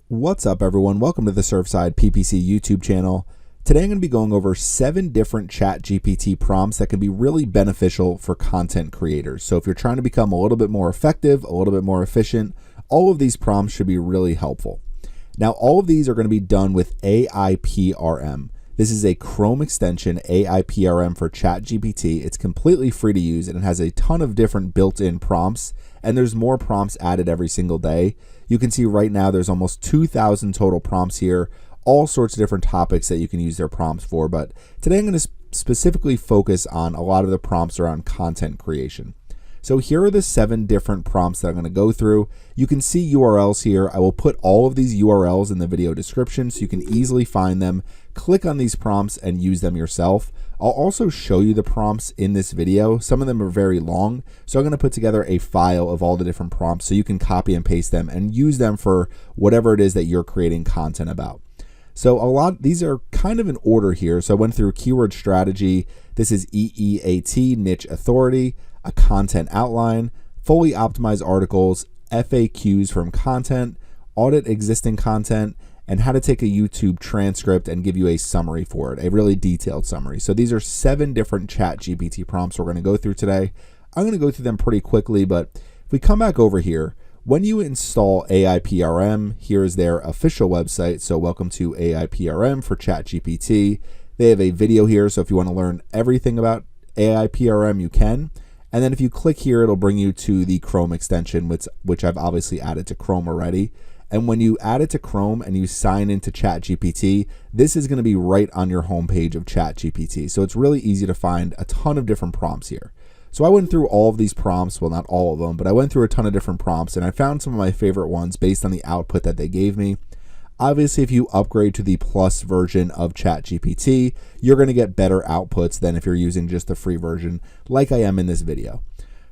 What's up, everyone? Welcome to the Surfside PPC YouTube channel. Today I'm going to be going over 7 different ChatGPT prompts that can be really beneficial for content creators. So if you're trying to become a little bit more effective, a little bit more efficient, all of these prompts should be really helpful. Now, all of these are going to be done with AIPRM. This is a Chrome extension, AIPRM for ChatGPT. It's completely free to use and it has a ton of different built-in prompts, and there's more prompts added every single day. You can see right now there's almost 2,000 total prompts here, all sorts of different topics that you can use their prompts for, but today I'm going to specifically focus on a lot of the prompts around content creation. So here are the 7 different prompts that I'm going to go through. You can see URLs here. I will put all of these URLs in the video description so you can easily find them, click on these prompts and use them yourself. I'll also show you the prompts in this video. Some of them are very long, so I'm going to put together a file of all the different prompts so you can copy and paste them and use them for whatever it is that you're creating content about. So these are kind of in order here. So I went through keyword strategy. This is EEAT, niche authority, a content outline, fully optimized articles, FAQs from content, audit existing content, and how to take a YouTube transcript and give you a summary for it, a really detailed summary. So these are 7 different ChatGPT prompts we're going to go through today. I'm going to go through them pretty quickly, but if we come back over here, when you install AIPRM, here is their official website. So welcome to AIPRM for ChatGPT. They have a video here, so if you want to learn everything about AIPRM, you can. And then if you click here, it'll bring you to the Chrome extension, which I've obviously added to Chrome already. And when you add it to Chrome and you sign into ChatGPT, this is going to be right on your homepage of ChatGPT. So it's really easy to find a ton of different prompts here. So I went through all of these prompts, well, not all of them, but I went through a ton of different prompts and I found some of my favorite ones based on the output that they gave me. Obviously, if you upgrade to the Plus version of ChatGPT, you're going to get better outputs than if you're using just the free version like I am in this video.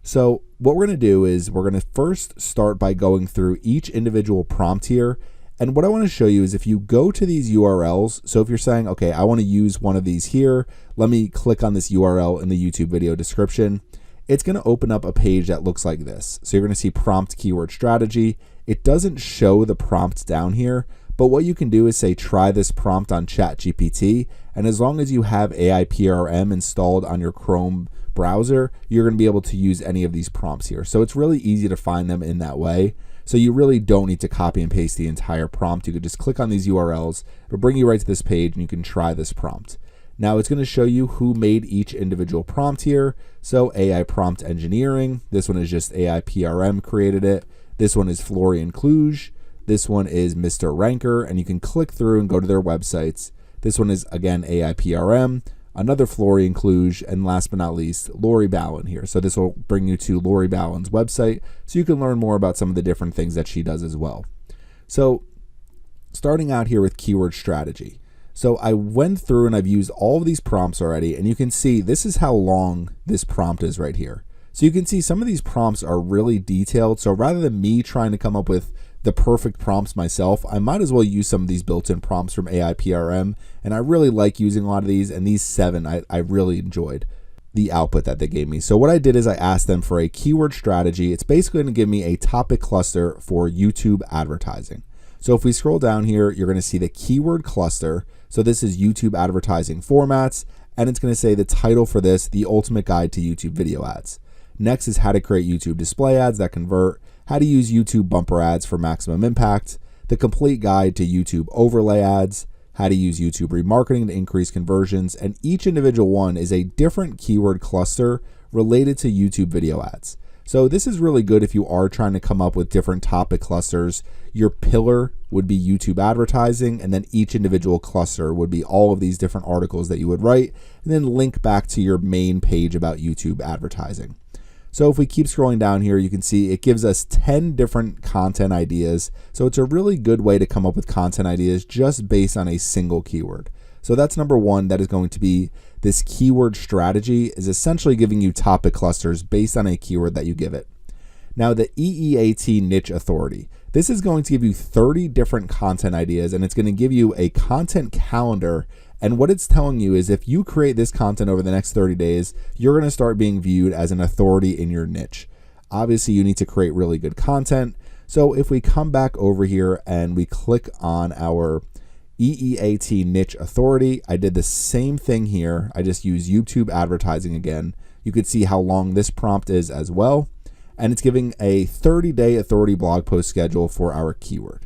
So what we're going to do is we're going to first start by going through each individual prompt here. And what I want to show you is if you go to these URLs, so if you're saying, okay, I want to use one of these here, let me click on this URL in the YouTube video description. It's going to open up a page that looks like this. So you're going to see prompt keyword strategy. It doesn't show the prompts down here, but what you can do is say, try this prompt on ChatGPT. And as long as you have AIPRM installed on your Chrome browser, you're going to be able to use any of these prompts here. So it's really easy to find them in that way. So you really don't need to copy and paste the entire prompt. You could just click on these URLs. It'll bring you right to this page and you can try this prompt. Now it's going to show you who made each individual prompt here. So AI Prompt Engineering. This one is just AIPRM created it. This one is Florian Kluge. This one is Mr. Ranker, and you can click through and go to their websites. This one is, again, AIPRM, another Florian Kluge, and last but not least, Lori Ballin here. So this will bring you to Lori Ballin's website, so you can learn more about some of the different things that she does as well. So starting out here with keyword strategy. So I went through and I've used all of these prompts already, and you can see this is how long this prompt is right here. So you can see some of these prompts are really detailed. So rather than me trying to come up with the perfect prompts myself, I might as well use some of these built-in prompts from AIPRM, and I really like using a lot of these, and these 7 I really enjoyed the output that they gave me. So what I did is I asked them for a keyword strategy. It's basically going to give me a topic cluster for YouTube advertising. So if we scroll down here, you're going to see the keyword cluster. So this is YouTube advertising formats, and it's going to say the title for this, The Ultimate Guide to YouTube Video Ads. Next is how to create YouTube display ads that convert, how to use YouTube bumper ads for maximum impact, the complete guide to YouTube overlay ads, how to use YouTube remarketing to increase conversions, and each individual one is a different keyword cluster related to YouTube video ads. So this is really good if you are trying to come up with different topic clusters. Your pillar would be YouTube advertising, and then each individual cluster would be all of these different articles that you would write, and then link back to your main page about YouTube advertising. So if we keep scrolling down here, you can see it gives us 10 different content ideas. So it's a really good way to come up with content ideas just based on a single keyword. So that's number 1. That is going to be this keyword strategy is essentially giving you topic clusters based on a keyword that you give it. Now the EEAT niche authority. This is going to give you 30 different content ideas, and it's going to give you a content calendar. And what it's telling you is if you create this content over the next 30 days, you're going to start being viewed as an authority in your niche. Obviously, you need to create really good content. So if we come back over here and we click on our EEAT niche authority, I did the same thing here. I just use YouTube advertising again. You could see how long this prompt is as well. And it's giving a 30-day authority blog post schedule for our keyword.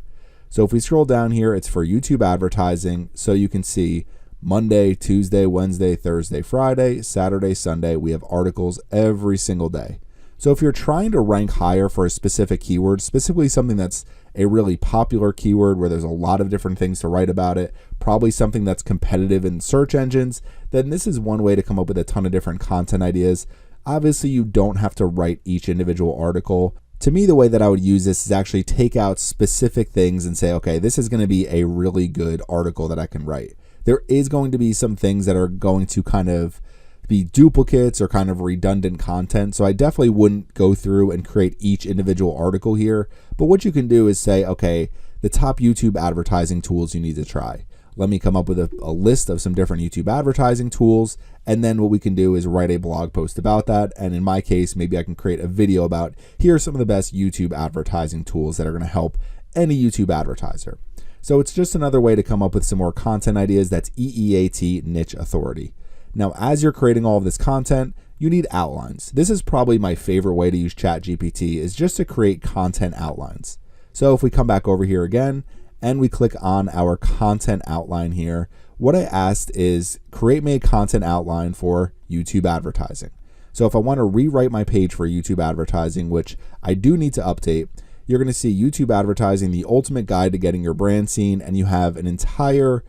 So if we scroll down here, it's for YouTube advertising. So you can see Monday, Tuesday, Wednesday, Thursday, Friday, Saturday, Sunday. We have articles every single day. So if you're trying to rank higher for a specific keyword, specifically something that's a really popular keyword where there's a lot of different things to write about it, probably something that's competitive in search engines, then this is one way to come up with a ton of different content ideas. Obviously, you don't have to write each individual article. To me, the way that I would use this is actually take out specific things and say, okay, this is going to be a really good article that I can write. There is going to be some things that are going to kind of be duplicates or kind of redundant content. So I definitely wouldn't go through and create each individual article here. But what you can do is say, okay, the top YouTube advertising tools you need to try. Let me come up with a list of some different YouTube advertising tools. And then what we can do is write a blog post about that. And in my case, maybe I can create a video about here are some of the best YouTube advertising tools that are going to help any YouTube advertiser. So it's just another way to come up with some more content ideas. That's EEAT niche authority. Now, as you're creating all of this content, you need outlines. This is probably my favorite way to use ChatGPT, is just to create content outlines. So if we come back over here again and we click on our content outline here, what I asked is create me a content outline for YouTube advertising. So if I want to rewrite my page for YouTube advertising, which I do need to update, you're going to see YouTube advertising, the ultimate guide to getting your brand seen, and you have an entire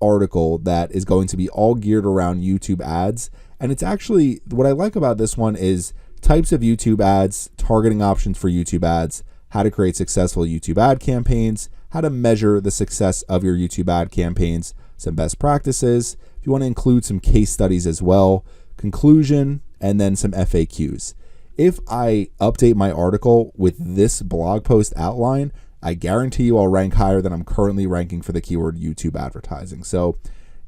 article that is going to be all geared around YouTube ads. And it's actually, what I like about this one is types of YouTube ads, targeting options for YouTube ads, how to create successful YouTube ad campaigns, how to measure the success of your YouTube ad campaigns, some best practices. If you want to include some case studies as well, conclusion, and then some FAQs. If I update my article with this blog post outline, I guarantee you I'll rank higher than I'm currently ranking for the keyword YouTube advertising. So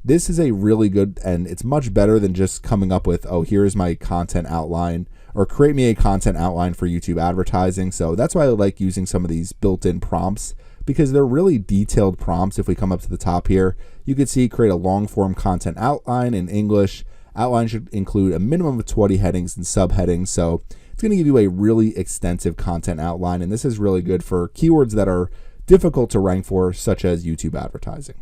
this is a really good, and it's much better than just coming up with, oh, here's my content outline, or create me a content outline for YouTube advertising. So that's why I like using some of these built-in prompts, because they're really detailed prompts. If we come up to the top here, you can see create a long form content outline in English. Outline should include a minimum of 20 headings and subheadings. So it's going to give you a really extensive content outline, and this is really good for keywords that are difficult to rank for, such as YouTube advertising.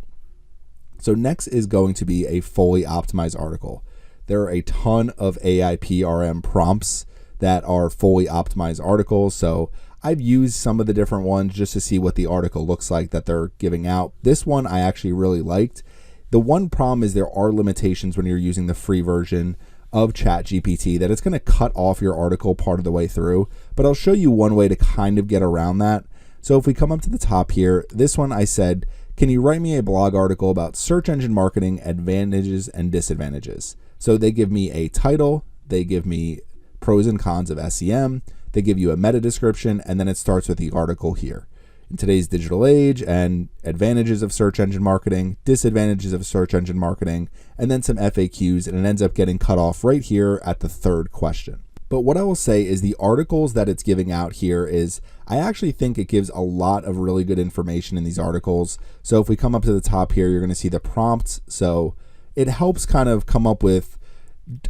So next is going to be a fully optimized article. There are a ton of AIPRM prompts that are fully optimized articles. So I've used some of the different ones just to see what the article looks like that they're giving out. This one I actually really liked. The one problem is there are limitations when you're using the free version of ChatGPT, that it's going to cut off your article part of the way through, but I'll show you one way to kind of get around that. So if we come up to the top here, this one I said, can you write me a blog article about search engine marketing advantages and disadvantages? So they give me a title, they give me pros and cons of SEM, they give you a meta description, and then it starts with the article here. In today's digital age, and advantages of search engine marketing, disadvantages of search engine marketing, and then some FAQs, and it ends up getting cut off right here at the third question. But what I will say is the articles that it's giving out here is, I actually think it gives a lot of really good information in these articles. So if we come up to the top here, you're going to see the prompts. So it helps kind of come up with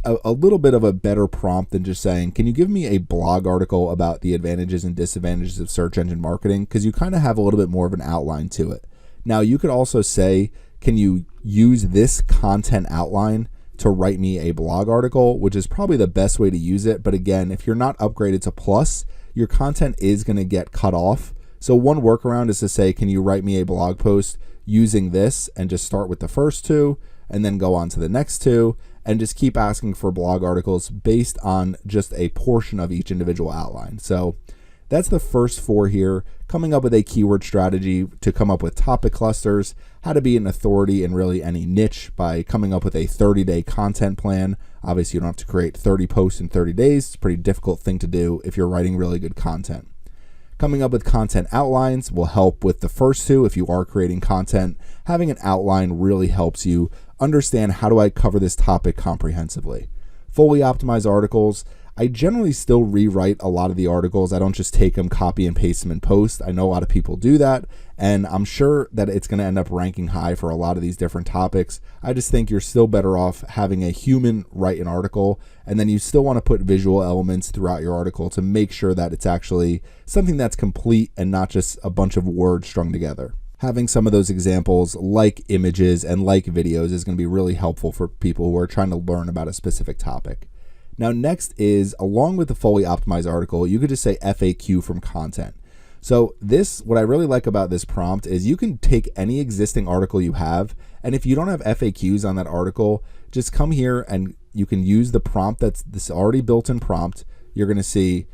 a little bit of a better prompt than just saying, can you give me a blog article about the advantages and disadvantages of search engine marketing? Because you kind of have a little bit more of an outline to it. Now you could also say, can you use this content outline to write me a blog article, which is probably the best way to use it. But again, if you're not upgraded to Plus, your content is going to get cut off. So one workaround is to say, can you write me a blog post using this, and just start with the first two and then go on to the next two, and just keep asking for blog articles based on just a portion of each individual outline. So that's the first four here. Coming up with a keyword strategy to come up with topic clusters, how to be an authority in really any niche by coming up with a 30-day content plan. Obviously, you don't have to create 30 posts in 30 days. It's a pretty difficult thing to do if you're writing really good content. Coming up with content outlines will help with the first two. If you are creating content, having an outline really helps you understand, how do I cover this topic comprehensively. Fully optimized articles, I generally still rewrite a lot of the articles. I don't just take them, copy and paste them and post. I know a lot of people do that, and I'm sure that it's going to end up ranking high for a lot of these different topics. I just think you're still better off having a human write an article, and then you still want to put visual elements throughout your article to make sure that it's actually something that's complete and not just a bunch of words strung together. Having some of those examples like images and like videos is going to be really helpful for people who are trying to learn about a specific topic. Now, next is, along with the fully optimized article, you could just say FAQ from content. So what I really like about this prompt is you can take any existing article you have, and if you don't have FAQs on that article, just come here and you can use the prompt that's this already built-in prompt. You're going to see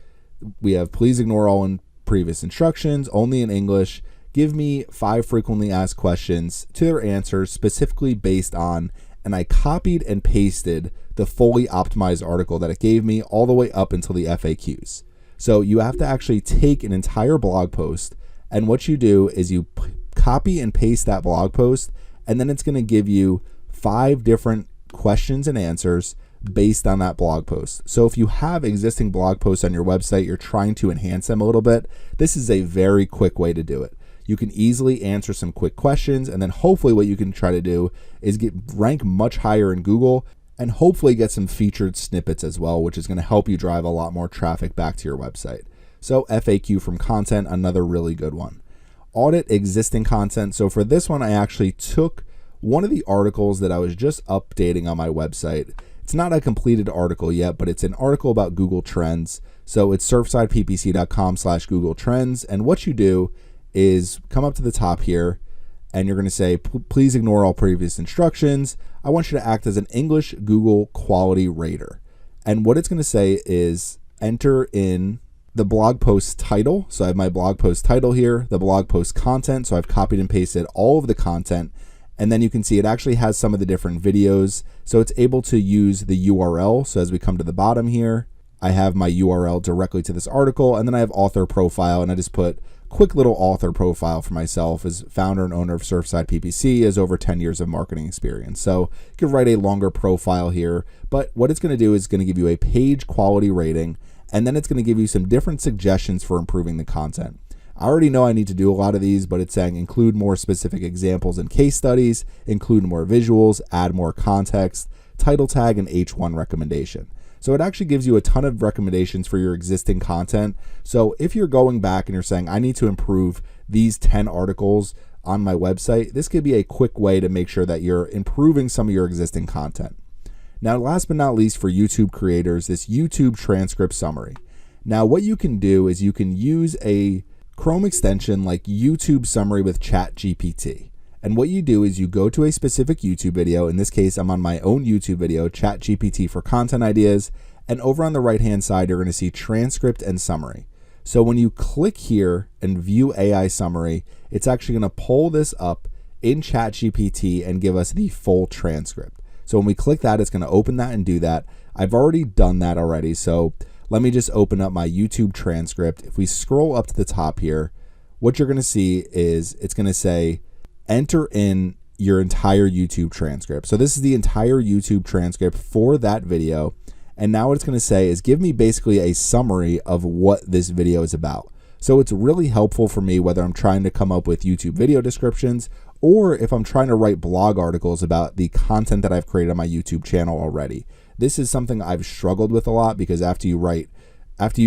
we have please ignore all previous instructions, only in English. Give me 5 frequently asked questions to their answers specifically based on, and I copied and pasted the fully optimized article that it gave me all the way up until the FAQs. So you have to actually take an entire blog post, and what you do is you copy and paste that blog post, and then it's going to give you 5 different questions and answers based on that blog post. So if you have existing blog posts on your website, you're trying to enhance them a little bit, this is a very quick way to do it. You can easily answer some quick questions, and then hopefully what you can try to do is rank much higher in Google and hopefully get some featured snippets as well, which is going to help you drive a lot more traffic back to your website. So FAQ from content, another really good one. Audit existing content. So for this one, I actually took one of the articles that I was just updating on my website. It's not a completed article yet, but it's an article about Google Trends. So it's surfsideppc.com/Google Trends. And what you do is come up to the top here, and you're going to say, please ignore all previous instructions. I want you to act as an English Google quality rater. And what it's going to say is enter in the blog post title. So I have my blog post title here, the blog post content. So I've copied and pasted all of the content. And then you can see it actually has some of the different videos. So it's able to use the URL. So as we come to the bottom here, I have my URL directly to this article. And then I have author profile, and I just put quick little author profile for myself as founder and owner of Surfside PPC, has over 10 years of marketing experience. So you can write a longer profile here, but what it's going to do is going to give you a page quality rating, and then it's going to give you some different suggestions for improving the content. I already know I need to do a lot of these, but it's saying include more specific examples and case studies, include more visuals, add more context, title tag, and H1 recommendation. So it actually gives you a ton of recommendations for your existing content. So if you're going back and you're saying, I need to improve these 10 articles on my website, this could be a quick way to make sure that you're improving some of your existing content. Now, last but not least, for YouTube creators, this YouTube transcript summary. Now, what you can do is you can use a Chrome extension like YouTube Summary with ChatGPT. And what you do is you go to a specific YouTube video. In this case, I'm on my own YouTube video, ChatGPT for content ideas. And over on the right-hand side, you're going to see transcript and summary. So when you click here and view AI summary, it's actually going to pull this up in ChatGPT and give us the full transcript. So when we click that, it's going to open that and do that. I've already done that already. So let me just open up my YouTube transcript. If we scroll up to the top here, what you're going to see is it's going to say, enter in your entire YouTube transcript. So this is the entire YouTube transcript for that video. And now what it's going to say is give me basically a summary of what this video is about. So it's really helpful for me whether I'm trying to come up with YouTube video descriptions or if I'm trying to write blog articles about the content that I've created on my YouTube channel already. This is something I've struggled with a lot because after you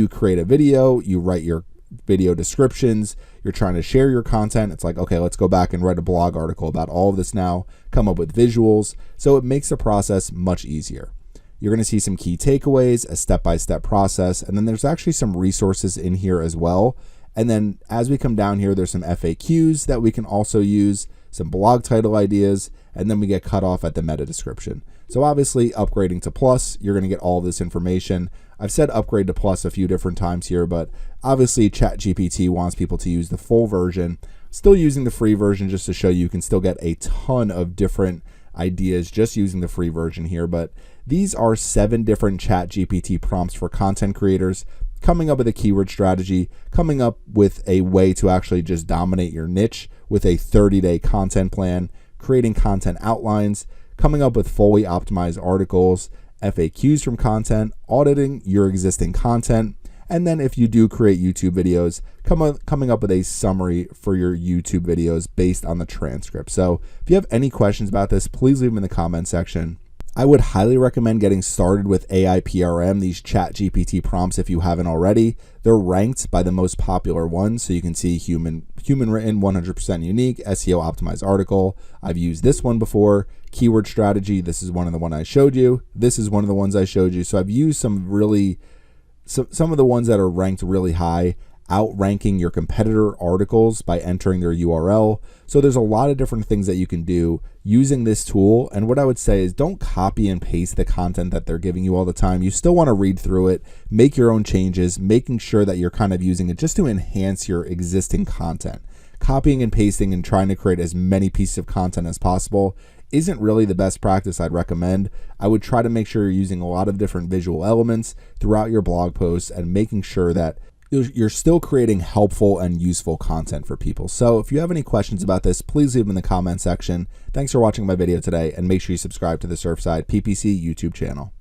create a video, you write your video descriptions, you're trying to share your content. It's like, okay, let's go back and write a blog article about all of this now, come up with visuals. So it makes the process much easier. You're going to see some key takeaways, a step-by-step process, and then there's actually some resources in here as well. And then as we come down here, there's some FAQs that we can also use, some blog title ideas, and then we get cut off at the meta description. So obviously upgrading to Plus, you're going to get all this information. I've said upgrade to Plus a few different times here, but obviously ChatGPT wants people to use the full version. Still using the free version just to show you can still get a ton of different ideas just using the free version here. But these are 7 different ChatGPT prompts for content creators, coming up with a keyword strategy, coming up with a way to actually just dominate your niche with a 30-day content plan, creating content outlines, coming up with fully optimized articles, FAQs from content, auditing your existing content, and then if you do create YouTube videos, coming up with a summary for your YouTube videos based on the transcript. So if you have any questions about this, please leave them in the comment section. I would highly recommend getting started with AIPRM, these ChatGPT prompts, if you haven't already. They're ranked by the most popular ones, so you can see human written, 100% unique, SEO optimized article. I've used this one before. Keyword strategy, this is one of the ones I showed you. This is one of the ones I showed you. So I've used some of the ones that are ranked really high, outranking your competitor articles by entering their URL. So there's a lot of different things that you can do using this tool. And what I would say is don't copy and paste the content that they're giving you all the time. You still want to read through it, make your own changes, making sure that you're kind of using it just to enhance your existing content. Copying and pasting and trying to create as many pieces of content as possible isn't really the best practice I'd recommend. I would try to make sure you're using a lot of different visual elements throughout your blog posts and making sure that you're still creating helpful and useful content for people. So if you have any questions about this, please leave them in the comment section. Thanks for watching my video today, and make sure you subscribe to the Surfside PPC YouTube channel.